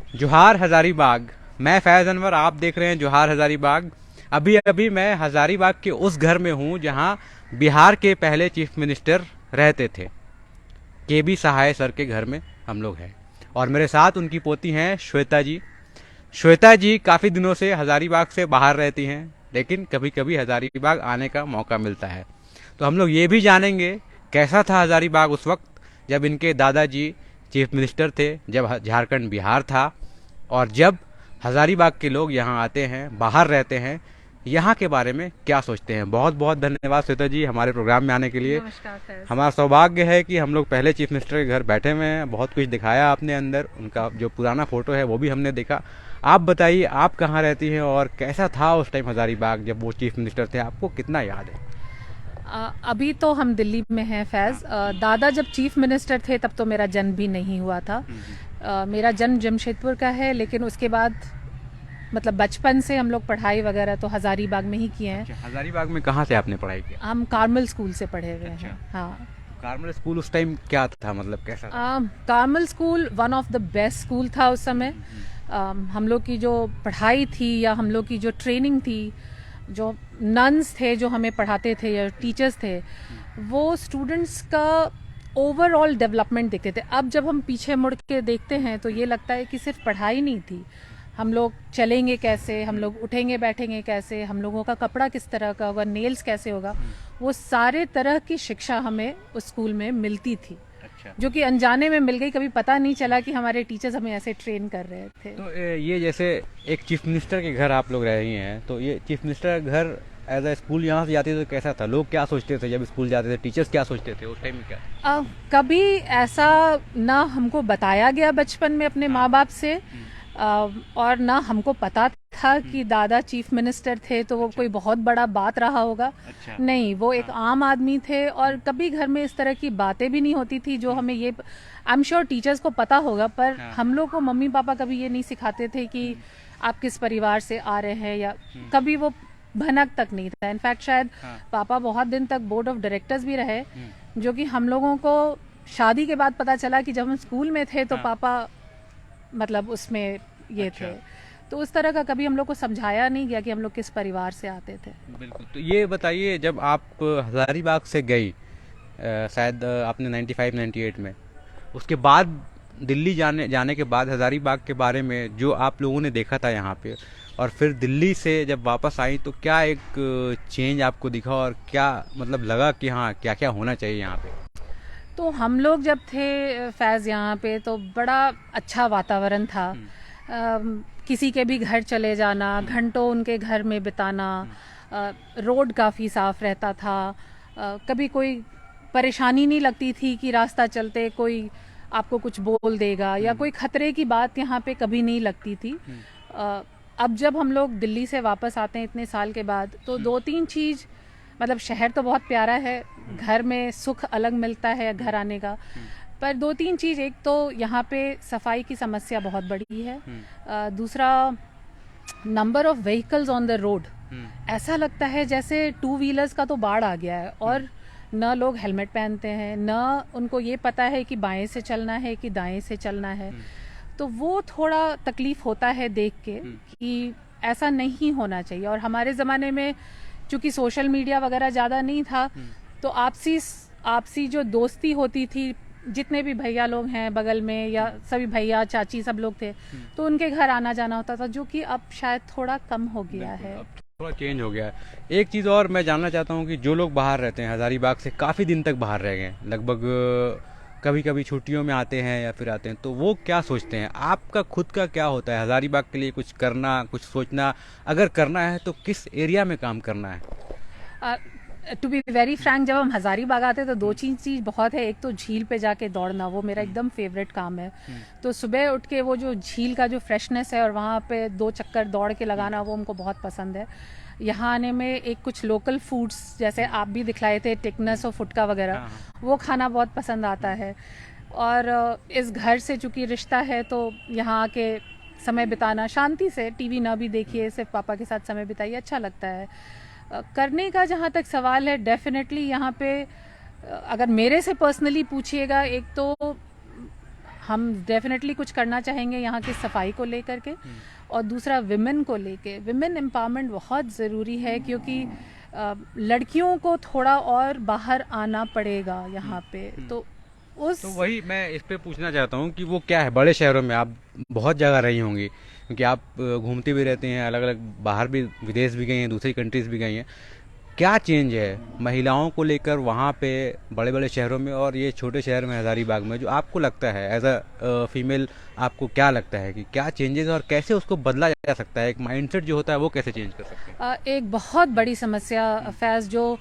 जोहार हजारीबाग। मैं फैज़ अनवर, आप देख रहे हैं जोहार हजारीबाग। अभी अभी मैं हजारीबाग के उस घर में हूँ जहाँ बिहार के पहले चीफ मिनिस्टर रहते थे। के बी सहाय सर के घर में हम लोग हैं और मेरे साथ उनकी पोती हैं श्वेता जी। श्वेता जी काफ़ी दिनों से हजारीबाग से बाहर रहती हैं, लेकिन कभी कभी हजारीबाग आने का मौका मिलता है। तो हम लोग ये भी जानेंगे कैसा था हजारीबाग उस वक्त जब इनके दादाजी चीफ मिनिस्टर थे, जब झारखंड बिहार था, और जब हजारीबाग के लोग यहाँ आते हैं, बाहर रहते हैं, यहाँ के बारे में क्या सोचते हैं। बहुत बहुत धन्यवाद श्वेता जी हमारे प्रोग्राम में आने के लिए। नमस्कार फैज। हमारा सौभाग्य है कि हम लोग पहले चीफ मिनिस्टर के घर बैठे हुए हैं। बहुत कुछ दिखाया आपने अंदर, उनका जो पुराना फोटो है वो भी हमने देखा। आप बताइए, आप कहाँ रहती हैं और कैसा था उस टाइम हजारीबाग जब वो चीफ मिनिस्टर थे, आपको कितना याद है? अभी तो हम दिल्ली में हैं फैज। दादा जब चीफ मिनिस्टर थे तब तो मेरा जन्म भी नहीं हुआ था। मेरा जन्म जमशेदपुर का है, लेकिन उसके बाद मतलब बचपन से हम लोग पढ़ाई वगैरह तो हजारीबाग में ही किए हैं। अच्छा, हजारीबाग में कहाँ से आपने पढ़ाई किया? हम कार्मल स्कूल से पढ़े हुए अच्छा। हैं। हाँ। कार्मल स्कूल उस टाइम क्या था, मतलब कैसा था? Carmel school one of the best school था उस समय। हम लोग की जो पढ़ाई थी या हम लोग की जो ट्रेनिंग थी, जो नन्स थे जो हमें पढ़ाते थे या टीचर्स थे, वो स्टूडेंट्स का ओवरऑल डेवलपमेंट देखते थे। अब जब हम पीछे मुड़ के देखते हैं तो ये लगता है कि सिर्फ पढ़ाई नहीं थी, हम लोग चलेंगे कैसे, हम लोग उठेंगे बैठेंगे कैसे, हम लोगों का कपड़ा किस तरह का होगा, नेल्स कैसे होगा, वो सारे तरह की शिक्षा हमें उस स्कूल में मिलती थी। अच्छा। जो कि अनजाने में मिल गई, कभी पता नहीं चला कि हमारे टीचर्स हमें ऐसे ट्रेन कर रहे थे। तो ये जैसे एक चीफ मिनिस्टर के घर आप लोग रहे हैं, तो ये चीफ मिनिस्टर का घर एज अ स्कूल यहाँ से जाते थे तो कैसा था? लोग क्या सोचते थे जब स्कूल जाते थे? टीचर्स क्या सोचते थे उस टाइम में? क्या कभी ऐसा ना हमको बताया गया बचपन में अपने माँ बाप से, और ना हमको पता था कि दादा चीफ मिनिस्टर थे तो वो कोई बहुत बड़ा बात रहा होगा। अच्छा। नहीं, वो एक आम आदमी थे और कभी घर में इस तरह की बातें भी नहीं होती थी जो हमें ये, आई एम श्योर टीचर्स को पता होगा, पर हम लोग को मम्मी पापा कभी ये नहीं सिखाते थे कि आप किस परिवार से आ रहे हैं, या कभी वो भनक तक नहीं था। इनफैक्ट शायद पापा बहुत दिन तक बोर्ड ऑफ डायरेक्टर्स भी रहे, जो कि हम लोगों को शादी के बाद पता चला कि जब हम स्कूल में थे तो पापा मतलब उसमें ये थे। तो उस तरह का कभी हम लोग को समझाया नहीं गया कि हम लोग किस परिवार से आते थे। बिल्कुल। तो ये बताइए, जब आप हजारीबाग से गई, शायद आपने 95 98 में, उसके बाद दिल्ली जाने जाने के बाद हजारीबाग के बारे में जो आप लोगों ने देखा था यहाँ पे, और फिर दिल्ली से जब वापस आई तो क्या एक चेंज आपको दिखा और क्या मतलब लगा कि हाँ क्या क्या होना चाहिए यहाँ पे? तो हम लोग जब थे फैज़ यहाँ पे तो बड़ा अच्छा वातावरण था। किसी के भी घर चले जाना, घंटों उनके घर में बिताना, रोड काफ़ी साफ रहता था। कभी कोई परेशानी नहीं लगती थी कि रास्ता चलते कोई आपको कुछ बोल देगा, या कोई खतरे की बात यहाँ पे कभी नहीं लगती थी। अब जब हम लोग दिल्ली से वापस आते हैं इतने साल के बाद, तो दो तीन चीज़, मतलब शहर तो बहुत प्यारा है, घर में सुख अलग मिलता है घर आने का, पर दो तीन चीज़, एक तो यहाँ पे सफाई की समस्या बहुत बड़ी है। दूसरा, number of vehicles on the road, ऐसा लगता है जैसे टू व्हीलर्स का तो बाढ़ आ गया है, और न लोग हेलमेट पहनते हैं, न उनको ये पता है कि बाएं से चलना है कि दाएं से चलना है। तो वो थोड़ा तकलीफ होता है देख के कि ऐसा नहीं होना चाहिए। और हमारे ज़माने में चूँकि सोशल मीडिया वगैरह ज़्यादा नहीं था, तो आपसी आपसी जो दोस्ती होती थी, जितने भी भैया लोग हैं बगल में या सभी भैया चाची सब लोग थे, तो उनके घर आना जाना होता था, जो कि अब शायद थोड़ा कम हो गया है। अब थोड़ा चेंज हो गया है। एक चीज़ और मैं जानना चाहता हूँ कि जो लोग बाहर रहते हैं, हजारीबाग से काफ़ी दिन तक बाहर रह गए, लगभग कभी कभी छुट्टियों में आते हैं या फिर आते हैं, तो वो क्या सोचते हैं? आपका खुद का क्या होता है हजारीबाग के लिए? कुछ करना, कुछ सोचना, अगर करना है तो किस एरिया में काम करना है? टू बी वेरी फ्रैंक, जब हम हजारीबाग आते हैं तो दो चीज़ बहुत है। एक तो झील पे जाके दौड़ना, वो मेरा एकदम फेवरेट काम है। तो सुबह उठ के वो जो झील का जो फ्रेशनेस है और वहाँ पे दो चक्कर दौड़ के लगाना, वो हमको बहुत पसंद है। यहाँ आने में एक कुछ लोकल फूड्स, जैसे आप भी दिखलाए थे टिकनस और फुटका वगैरह, वो खाना बहुत पसंद आता है। और इस घर से चूँकि रिश्ता है, तो यहाँ आके समय बिताना शांति से, टीवी ना भी देखिए, सिर्फ पापा के साथ समय बिताइए, अच्छा लगता है। करने का जहाँ तक सवाल है, डेफिनेटली यहाँ पे अगर मेरे से पर्सनली पूछिएगा, एक तो हम डेफिनेटली कुछ करना चाहेंगे यहाँ की सफाई को लेकर के, और दूसरा विमेन को लेके। विमेन एम्पावरमेंट बहुत ज़रूरी है, क्योंकि लड़कियों को थोड़ा और बाहर आना पड़ेगा यहाँ पे। तो वही मैं इस पे पूछना चाहता हूँ कि वो क्या है, बड़े शहरों में आप बहुत जगह रही होंगी, क्योंकि आप घूमती भी रहती हैं, अलग अलग बाहर भी, विदेश भी गई हैं, दूसरी कंट्रीज भी गई हैं। क्या चेंज है महिलाओं को लेकर वहाँ पे बड़े बड़े शहरों में और ये छोटे शहर में हज़ारीबाग में, जो आपको लगता है एज अ फीमेल, आपको क्या लगता है कि क्या चेंजेस और कैसे उसको बदला जा सकता है? एक माइंडसेट जो होता है वो कैसे चेंज कर सकते हैं? एक बहुत बड़ी समस्या फैज़ जो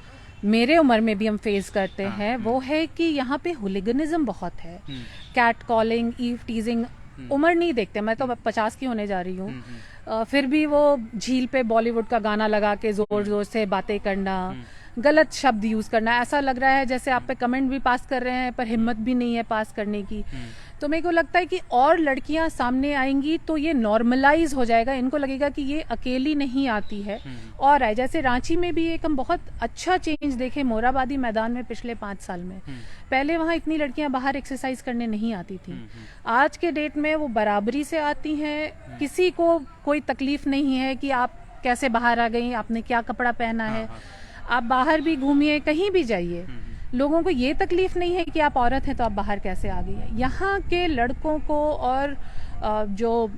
मेरे उम्र में भी हम फेस करते हैं, वो है कि यहाँ पे हुलिगनिज्म बहुत है। कैट कॉलिंग, ईव टीजिंग, उम्र नहीं देखते। मैं तो 50 की होने जा रही हूँ, फिर भी वो झील पे बॉलीवुड का गाना लगा के जोर जोर से बातें करना, गलत शब्द यूज करना, ऐसा लग रहा है जैसे आप पे कमेंट भी पास कर रहे हैं पर हिम्मत भी नहीं है पास करने की। तो मेरे को लगता है कि और लड़कियां सामने आएंगी तो ये नॉर्मलाइज हो जाएगा, इनको लगेगा कि ये अकेली नहीं आती है और आए। जैसे रांची में भी एक हम बहुत अच्छा चेंज देखे मोराबादी मैदान में पिछले 5 साल में। पहले वहाँ इतनी लड़कियां बाहर एक्सरसाइज करने नहीं आती थी, आज के डेट में वो बराबरी से आती हैं। किसी को कोई तकलीफ नहीं है कि आप कैसे बाहर आ गई, आपने क्या कपड़ा पहना है। आप बाहर भी घूमिए, कहीं भी जाइए, लोगों को ये तकलीफ नहीं है कि आप औरत हैं तो आप बाहर कैसे आ गई है। यहाँ के लड़कों को और जो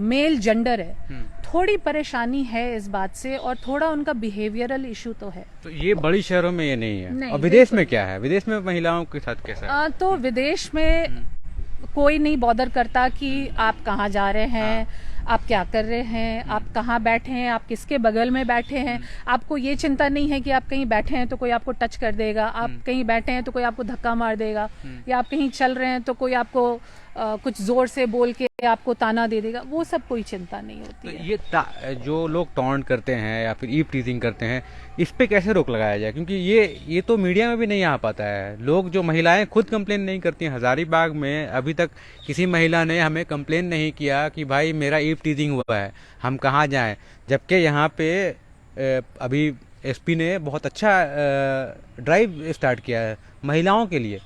मेल जेंडर है, थोड़ी परेशानी है इस बात से, और थोड़ा उनका बिहेवियरल इशू तो है। तो ये बड़ी शहरों में ये नहीं है। नहीं, और विदेश में क्या है? विदेश में महिलाओं के साथ कैसा है? तो विदेश में कोई नहीं बॉदर करता कि आप कहाँ जा रहे हैं, आप क्या कर रहे हैं, आप कहाँ बैठे हैं, आप किसके बगल में बैठे हैं। आपको ये चिंता नहीं है कि आप कहीं बैठे हैं तो कोई आपको टच कर देगा, आप कहीं बैठे हैं तो कोई आपको धक्का मार देगा, या आप कहीं चल रहे हैं तो कोई आपको कुछ जोर से बोल के आपको ताना दे देगा। वो सब कोई चिंता नहीं होती तो है। ये जो लोग टॉन्ट करते हैं या फिर ईव टीजिंग करते हैं, इस पे कैसे रोक लगाया जाए? क्योंकि ये तो मीडिया में भी नहीं आ पाता है। लोग, जो महिलाएं खुद कंप्लेन नहीं करती हैं, हजारीबाग में अभी तक किसी महिला ने हमें कंप्लेन नहीं किया कि भाई मेरा ईव टीजिंग हुआ है, हम कहाँ जाएं। जबकि यहाँ पे अभी एसपी ने बहुत अच्छा ड्राइव स्टार्ट किया है महिलाओं के लिए,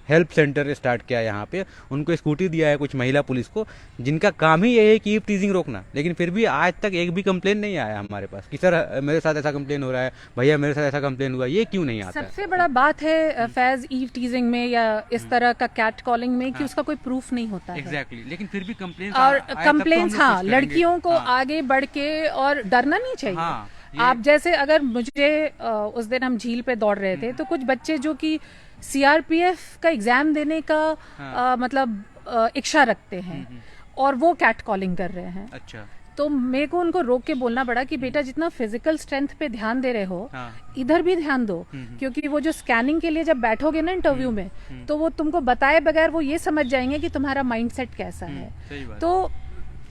हेल्प सेंटर स्टार्ट किया है यहाँ पे, उनको स्कूटी दिया है कुछ महिला पुलिस को, जिनका काम ही ये है कि ईव टीजिंग रोकना। लेकिन फिर भी आज तक एक भी कंप्लेन नहीं आया हमारे पास कि सर मेरे साथ ऐसा कंप्लेन हो रहा है, भैया मेरे साथ ऐसा कंप्लेन हुआ। ये क्यों नहीं आता? सबसे बड़ा बात है फैज ईव टीजिंग में या इस तरह का कैट कॉलिंग में कि उसका कोई प्रूफ नहीं होता है। एग्जैक्टली। लेकिन फिर भी कंप्लेन और कंप्लेन्स, हाँ, लड़कियों को आगे बढ़ के और डरना नहीं चाहिए। आप जैसे अगर मुझे उस दिन हम झील पे दौड़ रहे थे तो कुछ बच्चे जो कि सीआरपीएफ का एग्जाम देने का मतलब इच्छा रखते हैं और वो कैट कॉलिंग कर रहे हैं। अच्छा। तो मेरे को उनको रोक के बोलना पड़ा कि बेटा जितना फिजिकल स्ट्रेंथ पे ध्यान दे रहे हो, इधर भी ध्यान दो, क्योंकि वो जो स्कैनिंग के लिए जब बैठोगे ना इंटरव्यू में, तो वो तुमको बताए बगैर वो ये समझ जाएंगे कि तुम्हारा माइंडसेट कैसा है। तो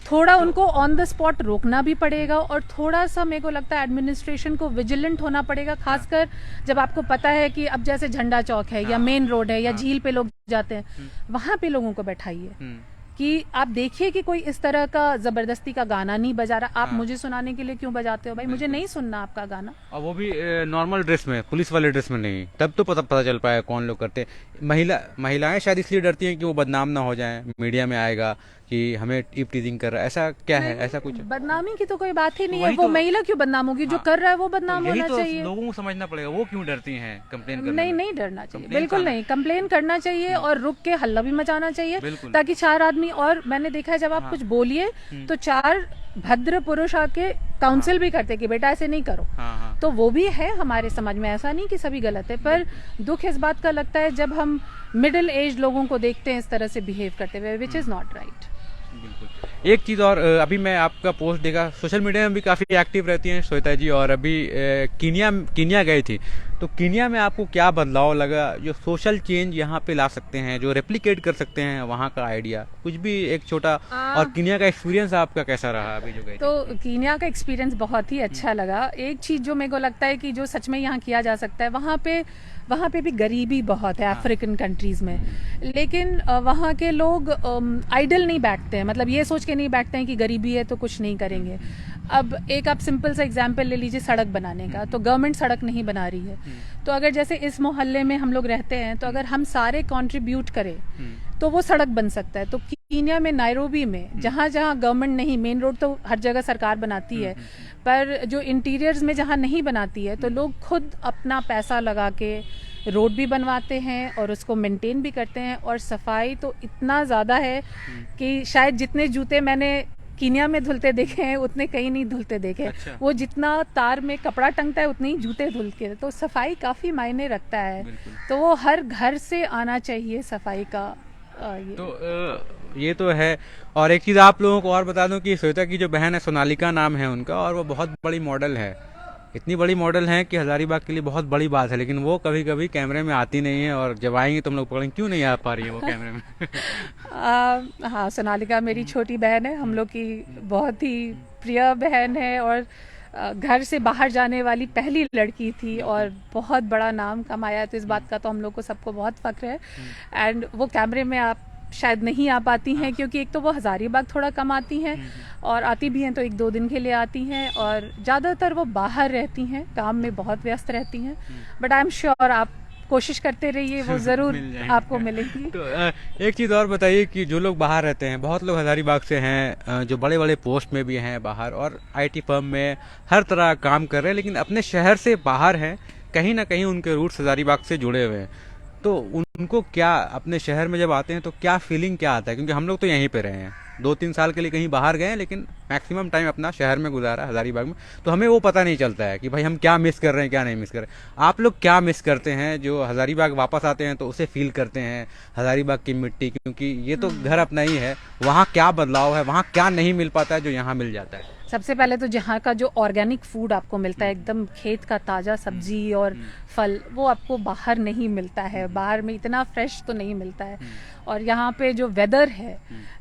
थोड़ा उनको ऑन द स्पॉट रोकना भी पड़ेगा, और थोड़ा सा मेरे को लगता है एडमिनिस्ट्रेशन को विजिलेंट होना पड़ेगा, खासकर जब आपको पता है कि अब जैसे झंडा चौक है या मेन रोड है या झील पे लोग जाते हैं, वहां पे लोगों को बैठाइए कि आप देखिए कि कोई इस तरह का जबरदस्ती का गाना नहीं बजा रहा। आप मुझे सुनाने के लिए क्यों बजाते हो भाई? मुझे नहीं सुनना आपका गाना। और वो भी नॉर्मल ड्रेस में, पुलिस वाले ड्रेस में नहीं। तब तो पता चल पाया कौन लोग करते हैं। महिलाएं शायद इसलिए डरती हैं कि वो बदनाम ना हो जाएं, मीडिया में आएगा कि हमें ईव टीजिंग कर रहा है। ऐसा क्या है? ऐसा कुछ बदनामी की तो कोई बात ही नहीं है। वो महिला क्यों बदनाम होगी? जो कर रहा है वो बदनाम होना चाहिए। लोगों को समझना पड़ेगा वो क्यों डरती हैं कंप्लेन करने में। नहीं डरना चाहिए, बिल्कुल नहीं। कंप्लेन करना चाहिए और रुक के हल्ला भी मचाना चाहिए, ताकि 4 आदमी, और मैंने देखा है जब आप कुछ बोलिए तो 4 भद्र पुरुष आके काउंसिल भी करते कि बेटा ऐसे नहीं करो। तो वो भी है हमारे समाज में, ऐसा नहीं कि सभी गलत है, पर दुख इस बात का लगता है जब हम मिडिल एज लोगों को देखते हैं इस तरह से बिहेव करते हुए, विच इज नॉट राइट। बिल्कुल। एक चीज़ और, अभी मैं आपका पोस्ट देखा, सोशल मीडिया में भी काफ़ी एक्टिव रहती हैं श्वेता जी, और अभी कीनिया गई थी, तो कीनिया में आपको क्या बदलाव लगा जो सोशल चेंज यहाँ पे ला सकते हैं, जो रेप्लिकेट कर सकते हैं वहाँ का आइडिया? कुछ भी एक छोटा। और कीनिया का एक्सपीरियंस आपका कैसा रहा अभी जो गए? तो कीनिया का एक्सपीरियंस बहुत ही अच्छा लगा। एक चीज़ जो मेरे को लगता है कि जो सच में यहाँ किया जा सकता है, वहाँ पे भी गरीबी बहुत है अफ्रीकन कंट्रीज में, लेकिन वहाँ के लोग आइडल नहीं बैठते हैं, मतलब ये सोच के नहीं बैठते हैं कि गरीबी है तो कुछ नहीं करेंगे। अब एक आप सिंपल सा एग्जांपल ले लीजिए सड़क बनाने का, तो गवर्नमेंट सड़क नहीं बना रही है, तो अगर जैसे इस मोहल्ले में हम लोग रहते हैं, तो अगर हम सारे कंट्रीब्यूट करें तो वो सड़क बन सकता है। तो कीनिया में, नायरोबी में, जहाँ जहाँ गवर्नमेंट नहीं, मेन रोड तो हर जगह सरकार बनाती है, पर जो इंटीरियर्स में जहाँ नहीं बनाती है तो लोग खुद अपना पैसा लगा के रोड भी बनवाते हैं और उसको मेंटेन भी करते हैं। और सफाई तो इतना ज़्यादा है कि शायद जितने जूते मैंने कीनिया में धुलते देखे हैं उतने कहीं नहीं धुलते देखे। अच्छा। वो जितना तार में कपड़ा टंगता है उतने ही जूते धुलते। तो सफाई काफ़ी मायने रखता है। तो वो हर घर से आना चाहिए सफाई का ये। तो ये तो है। और एक चीज़ आप लोगों को और बता दूं कि श्वेता की जो बहन है, सोनालिका नाम है उनका, और वो बहुत बड़ी मॉडल है। इतनी बड़ी मॉडल है कि हजारीबाग के लिए बहुत बड़ी बात है, लेकिन वो कभी कभी कैमरे में आती नहीं है, और जब आएंगी तो हम लोग पकड़ेंगे क्यों नहीं आ पा रही है वो कैमरे में। हाँ, सोनालिका मेरी छोटी बहन है, हम लोग की बहुत ही प्रिय बहन है, और घर से बाहर जाने वाली पहली लड़की थी और बहुत बड़ा नाम कमाया। तो इस बात का तो हम लोग को सबको बहुत फक्र है। एंड वो कैमरे में आप शायद नहीं आ पाती हैं क्योंकि एक तो वो हजारीबाग थोड़ा कम आती हैं, और आती भी हैं तो 1-2 दिन के लिए आती हैं, और ज़्यादातर वो बाहर रहती हैं, काम में बहुत व्यस्त रहती हैं। बट आई एम श्योर आप कोशिश करते रहिए, वो ज़रूर आपको मिलेगी। तो एक चीज़ और बताइए कि जो लोग बाहर रहते हैं, बहुत लोग हजारीबाग से हैं, जो बड़े बड़े पोस्ट में भी हैं बाहर, और आईटी फर्म में हर तरह काम कर रहे हैं, लेकिन अपने शहर से बाहर हैं, कहीं ना कहीं उनके रूट्स हजारीबाग से जुड़े हुए हैं। तो उनको क्या, अपने शहर में जब आते हैं तो क्या फीलिंग क्या आता है? क्योंकि हम लोग तो यहीं पे रहे हैं, 2-3 साल के लिए कहीं बाहर गए हैं, लेकिन मैक्सिमम टाइम अपना शहर में गुजारा हजारीबाग में, तो हमें वो पता नहीं चलता है कि भाई हम क्या मिस कर रहे हैं, क्या नहीं मिस कर रहे हैं। आप लोग क्या मिस करते हैं जो हजारीबाग वापस आते हैं तो उसे फील करते हैं, हजारीबाग की मिट्टी, क्योंकि ये तो घर अपना ही है, वहाँ क्या बदलाव है, वहाँ क्या नहीं मिल पाता है जो यहाँ मिल जाता है? सबसे पहले तो जहाँ का जो ऑर्गेनिक फूड आपको मिलता है, एकदम खेत का ताज़ा सब्जी और फल, वो आपको बाहर नहीं मिलता है। बाहर में इतना फ्रेश तो नहीं मिलता है। और यहाँ पे जो वेदर है,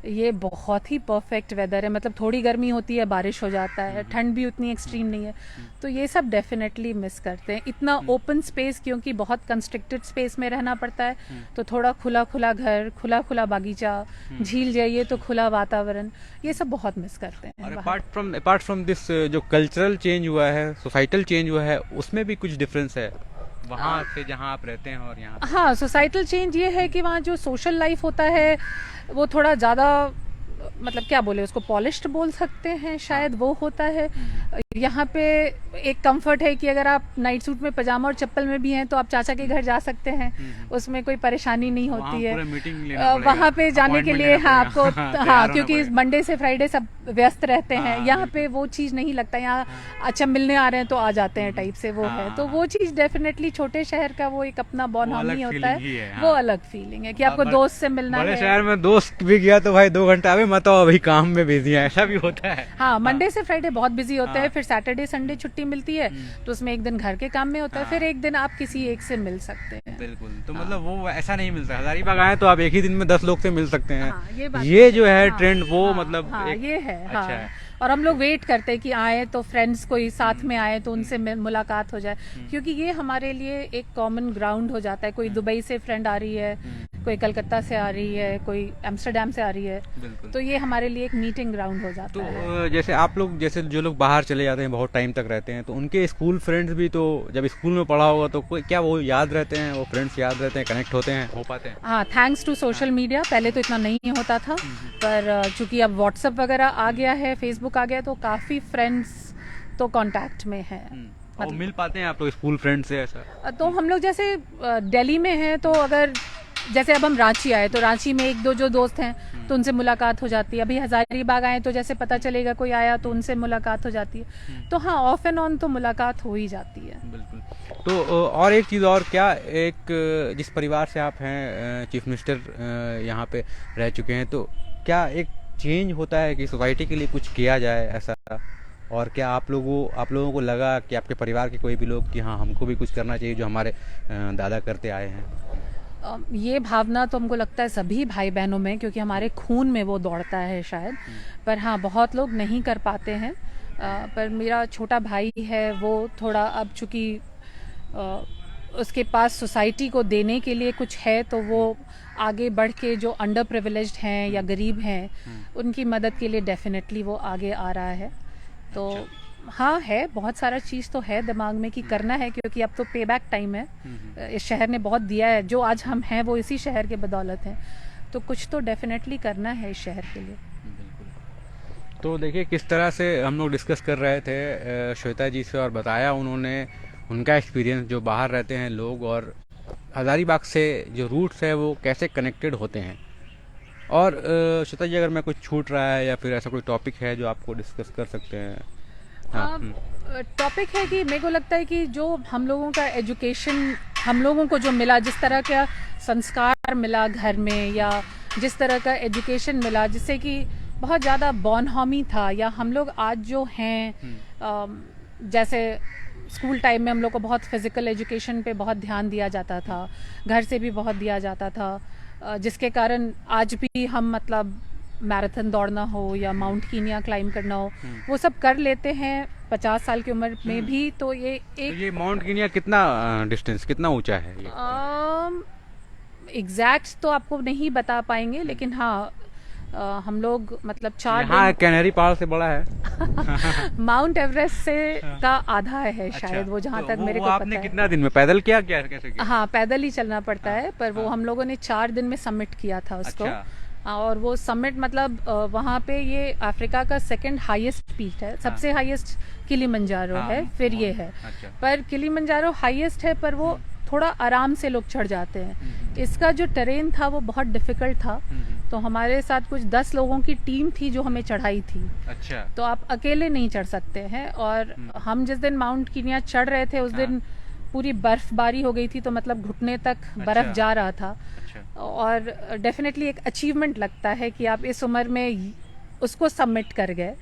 ये बहुत ही परफेक्ट वेदर है। मतलब थोड़ी गर्मी होती है, बारिश हो जाता है, ठंड भी उतनी एक्सट्रीम नहीं है। तो ये सब डेफिनेटली मिस करते हैं। इतना ओपन स्पेस, क्योंकि बहुत कंस्ट्रिक्टेड स्पेस में रहना पड़ता है, तो थोड़ा खुला खुला घर, खुला खुला बागीचा, झील जाइए तो खुला वातावरण, ये सब बहुत मिस करते हैं। और अपार्ट फ्रॉम दिस, जो कल्चरल चेंज हुआ है, सोसाइटल चेंज हुआ है, उसमें भी कुछ डिफरेंस है वहाँ से जहाँ आप रहते हैं और यहाँ? हाँ, सोसाइटल चेंज ये है कि वहाँ जो सोशल लाइफ होता है वो थोड़ा ज़्यादा, मतलब क्या बोले उसको, पॉलिश्ड बोल सकते हैं शायद, वो होता है। यहाँ पे एक कंफर्ट है कि अगर आप नाइट सूट में, पजामा और चप्पल में भी हैं तो आप चाचा के घर जा सकते हैं, उसमें कोई परेशानी नहीं होती है। वहाँ पे जाने के लिए हाँ आपको, हाँ, क्योंकि मंडे से फ्राइडे सब व्यस्त रहते हैं। यहाँ पे वो चीज़ नहीं लगता, यहाँ अच्छा मिलने आ रहे हैं तो आ जाते हैं टाइप से वो है। तो वो चीज़ डेफिनेटली छोटे शहर का वो एक अपना बॉन्ड होता है, वो अलग फीलिंग है कि आपको दोस्त से मिलना है। बड़े शहर में दोस्त भी गया तो भाई 2 घंटा अभी मत आओ, अभी काम में बिजी है, ऐसा भी होता है। हाँ, मंडे से फ्राइडे बहुत बिजी होता है, फिर सैटरडे संडे छुट्टी मिलती है, तो उसमें एक दिन घर के काम में होता है, फिर एक दिन आप किसी एक से मिल सकते हैं। बिल्कुल। तो मतलब वो ऐसा नहीं मिलता, हजारीबाग आए तो आप एक ही दिन में 10 लोग से मिल सकते हैं। ये जो है ट्रेंड, वो मतलब ये है। अच्छा है। और हम लोग वेट करते हैं कि आए तो फ्रेंड्स कोई साथ में आए तो उनसे मुलाकात हो जाए, क्योंकि ये हमारे लिए एक कॉमन ग्राउंड हो जाता है। कोई दुबई से फ्रेंड आ रही है, कोई कलकत्ता से आ रही है, कोई एम्स्टर्डम से आ रही है, तो ये हमारे लिए एक मीटिंग ग्राउंड हो जाता है। तो जैसे आप लोग, जैसे जो लोग बाहर चले जाते हैं, बहुत टाइम तक रहते हैं, तो उनके स्कूल फ्रेंड्स भी तो जब स्कूल में पढ़ा होगा तो कोई, क्या वो याद रहते हैं, वो फ्रेंड्स याद रहते हैं, कनेक्ट होते हैं, हो पाते हैं? हाँ, थैंक्स टू सोशल मीडिया। पहले तो इतना नहीं होता था, पर चूंकि अब व्हाट्सएप वगैरह आ गया है, फेसबुक आ गया, तो काफ़ी फ्रेंड्स तो कांटेक्ट में हैं। और मिल पाते हैं आप लोग स्कूल फ्रेंड से ऐसा? तो हम लोग जैसे दिल्ली में हैं, तो अगर जैसे अब हम रांची आए तो रांची में 1-2 जो दोस्त हैं तो उनसे मुलाकात हो जाती है। अभी हजारीबाग आए तो जैसे पता चलेगा कोई आया तो उनसे मुलाकात हो जाती है। तो हाँ, ऑफ एंड ऑन तो मुलाकात हो ही जाती है। बिल्कुल। तो और एक चीज़ और, क्या एक जिस परिवार से आप हैं, चीफ मिनिस्टर यहाँ पे रह चुके हैं, तो क्या एक चेंज होता है कि सोसाइटी के लिए कुछ किया जाए ऐसा? और क्या आप लोगों को लगा कि आपके परिवार के कोई भी लोग कि हाँ हमको भी कुछ करना चाहिए जो हमारे दादा करते आए हैं? ये भावना तो हमको लगता है सभी भाई बहनों में, क्योंकि हमारे खून में वो दौड़ता है शायद। पर हाँ, बहुत लोग नहीं कर पाते हैं। पर मेरा छोटा भाई है, वो थोड़ा अब चूँकि उसके पास सोसाइटी को देने के लिए कुछ है, तो वो आगे बढ़ के जो अंडर प्रिविलेज्ड हैं या गरीब हैं, उनकी मदद के लिए डेफिनेटली वो आगे आ रहा है। तो हाँ, है बहुत सारा चीज़ तो है दिमाग में कि करना है, क्योंकि अब तो पे बैक टाइम है। इस शहर ने बहुत दिया है, जो आज हम हैं वो इसी शहर के बदौलत है। तो कुछ तो डेफिनेटली करना है इस शहर के लिए। तो देखिए किस तरह से हम लोग डिस्कस कर रहे थे श्वेता जी से, और बताया उन्होंने उनका एक्सपीरियंस, जो बाहर रहते हैं लोग और हज़ारीबाग से जो रूट्स है वो कैसे कनेक्टेड होते हैं। और श्वेता जी, अगर मैं कुछ छूट रहा है या फिर ऐसा कोई टॉपिक है जो आपको डिस्कस कर सकते हैं? हाँ। टॉपिक है कि मेरे को लगता है कि जो हम लोगों का एजुकेशन, हम लोगों को जो मिला, जिस तरह का संस्कार मिला घर में, या जिस तरह का एजुकेशन मिला जिससे कि बहुत ज़्यादा बॉनहॉमी था, या हम लोग आज जो हैं जैसे स्कूल टाइम में हम लोग को बहुत फिज़िकल एजुकेशन पे बहुत ध्यान दिया जाता था, घर से भी बहुत दिया जाता था, जिसके कारण आज भी हम मतलब मैराथन दौड़ना हो या माउंट कीनिया क्लाइम करना हो वो सब कर लेते हैं 50 साल की उम्र में भी। तो ये एक ये माउंट कीनिया कितना डिस्टेंस, कितना ऊंचा है ये? एग्जैक्ट तो आपको नहीं बता पाएंगे, लेकिन हाँ हम लोग मतलब 4 हाँ, कैनरी पहाड़ से बड़ा है। माउंट एवरेस्ट से का आधा है शायद, वो जहाँ तक मेरे को पता है। आपने कितना दिन में पैदल किया, क्या कैसे किया? हाँ, पैदल ही चलना पड़ता है, पर वो हम लोगों ने 4 दिन में सबमिट किया था उसको। और वो समिट मतलब वहाँ पे ये अफ्रीका का सेकंड हाईएस्ट पीक है, सबसे हाईएस्ट किलिमंजारो है, फिर ये है। पर किलिमंजारो हाईएस्ट है, पर वो थोड़ा आराम से लोग चढ़ जाते हैं। इसका जो टेरेन था वो बहुत डिफिकल्ट था, तो हमारे साथ कुछ 10 लोगों की टीम थी जो हमें चढ़ाई थी। अच्छा। तो आप अकेले नहीं चढ़ सकते हैं। और हम जिस दिन माउंट कीनिया चढ़ रहे थे उस दिन पूरी बर्फबारी हो गई थी, तो मतलब घुटने तक बर्फ जा रहा था। और डेफिनेटली एक अचीवमेंट लगता है कि आप इस उम्र में उसको सबमिट कर गए।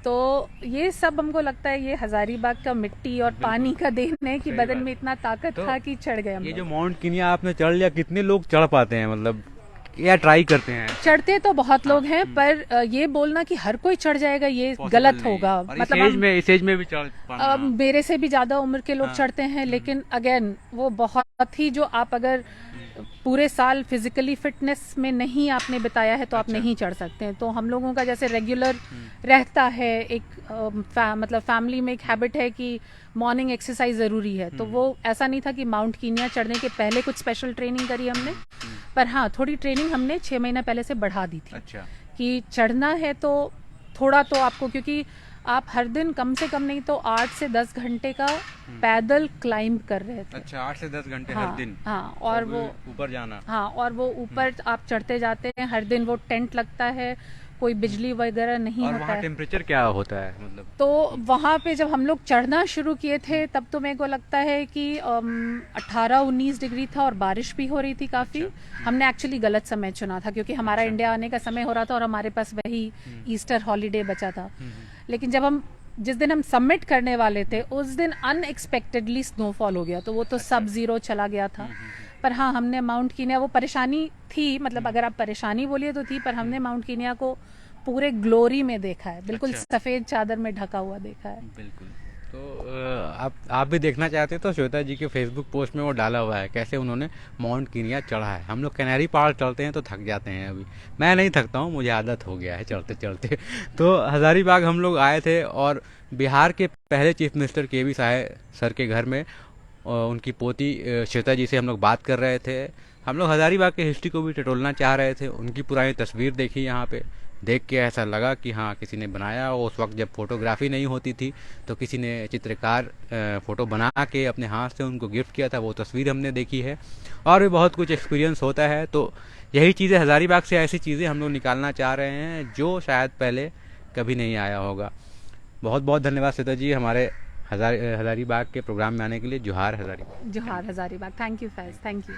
तो ये सब हमको लगता है ये हजारीबाग का मिट्टी और पानी का देन है कि बदन में इतना ताकत था कि चढ़ गए हम। ये जो माउंट कीनिया आपने चढ़ लिया, कितने लोग चढ़ पाते हैं, मतलब या ट्राई करते हैं? चढ़ते तो बहुत लोग हैं, पर ये बोलना कि हर कोई चढ़ जाएगा ये गलत होगा। मतलब इस एज में भी चढ़ पाना, मेरे से भी ज्यादा उम्र के लोग चढ़ते हैं, लेकिन अगेन वो बहुत ही, जो आप अगर पूरे साल फिजिकली फिटनेस में नहीं आपने बिताया है तो आप नहीं चढ़ सकते हैं। तो हम लोगों का जैसे रेगुलर रहता है एक मतलब फैमिली में एक हैबिट है कि मॉर्निंग एक्सरसाइज ज़रूरी है, तो वो ऐसा नहीं था कि माउंट कीनिया चढ़ने के पहले कुछ स्पेशल ट्रेनिंग करी हमने, पर हाँ थोड़ी ट्रेनिंग हमने 6 महीना पहले से बढ़ा दी थी। अच्छा। कि चढ़ना है तो थोड़ा तो आपको, क्योंकि आप हर दिन कम से कम नहीं तो 8 से 10 घंटे का पैदल क्लाइंब कर रहे थे। अच्छा, 8 से 10 घंटे हाँ, हर दिन? हाँ, और वो ऊपर जाना। हाँ, और वो ऊपर आप चढ़ते जाते हैं, हर दिन वो टेंट लगता है, कोई बिजली वगैरह नहीं और होता वहाँ है। टेम्परेचर क्या होता है मतलब? तो वहाँ पे जब हम लोग चढ़ना शुरू किए थे तब तो मेरे को लगता है कि 18-19 डिग्री था और बारिश भी हो रही थी काफ़ी। हमने एक्चुअली गलत समय चुना था, क्योंकि हमारा इंडिया आने का समय हो रहा था और हमारे पास वही ईस्टर हॉलीडे बचा था। लेकिन जब जिस दिन हम सबमिट करने वाले थे उस दिन अनएक्सपेक्टेडली स्नोफॉल हो गया, तो वो तो सब जीरो चला गया था। पर हाँ, हमने माउंट कीनिया, वो परेशानी थी, मतलब अगर आप परेशानी बोलिए तो थी, पर हमने माउंट कीनिया को पूरे ग्लोरी में देखा है, बिल्कुल सफेद चादर में ढका हुआ देखा है। बिल्कुल। तो आप भी देखना चाहते हैं तो श्वेता जी के फेसबुक पोस्ट में वो डाला हुआ है कैसे उन्होंने माउंट कीनिया चढ़ा है। हम लोग कैनरी पहाड़ चढ़ते हैं तो थक जाते हैं, अभी मैं नहीं थकता हूँ, मुझे आदत हो गया है चढ़ते चढ़ते। तो हज़ारीबाग हम लोग आए थे और बिहार के पहले चीफ मिनिस्टर के.वी. सर के घर में उनकी पोती श्वेता जी से हम लोग बात कर रहे थे। हम लोग हज़ारीबाग की हिस्ट्री को भी टटोलना चाह रहे थे, उनकी पुरानी तस्वीर देखी यहाँ पे, देख के ऐसा लगा कि हाँ किसी ने बनाया। उस वक्त जब फोटोग्राफी नहीं होती थी तो किसी ने चित्रकार फ़ोटो बना के अपने हाथ से उनको गिफ्ट किया था, वो तस्वीर हमने देखी है। और भी बहुत कुछ एक्सपीरियंस होता है, तो यही चीज़ें हज़ारीबाग से, ऐसी चीज़ें हम लोग निकालना चाह रहे हैं जो शायद पहले कभी नहीं आया होगा। बहुत बहुत धन्यवाद श्वेता जी हमारे हज़ारीबाग के प्रोग्राम में आने के लिए। जोहार हज़ारीबाग। जोहार Hazaribagh. Thank you Faiz, thank you.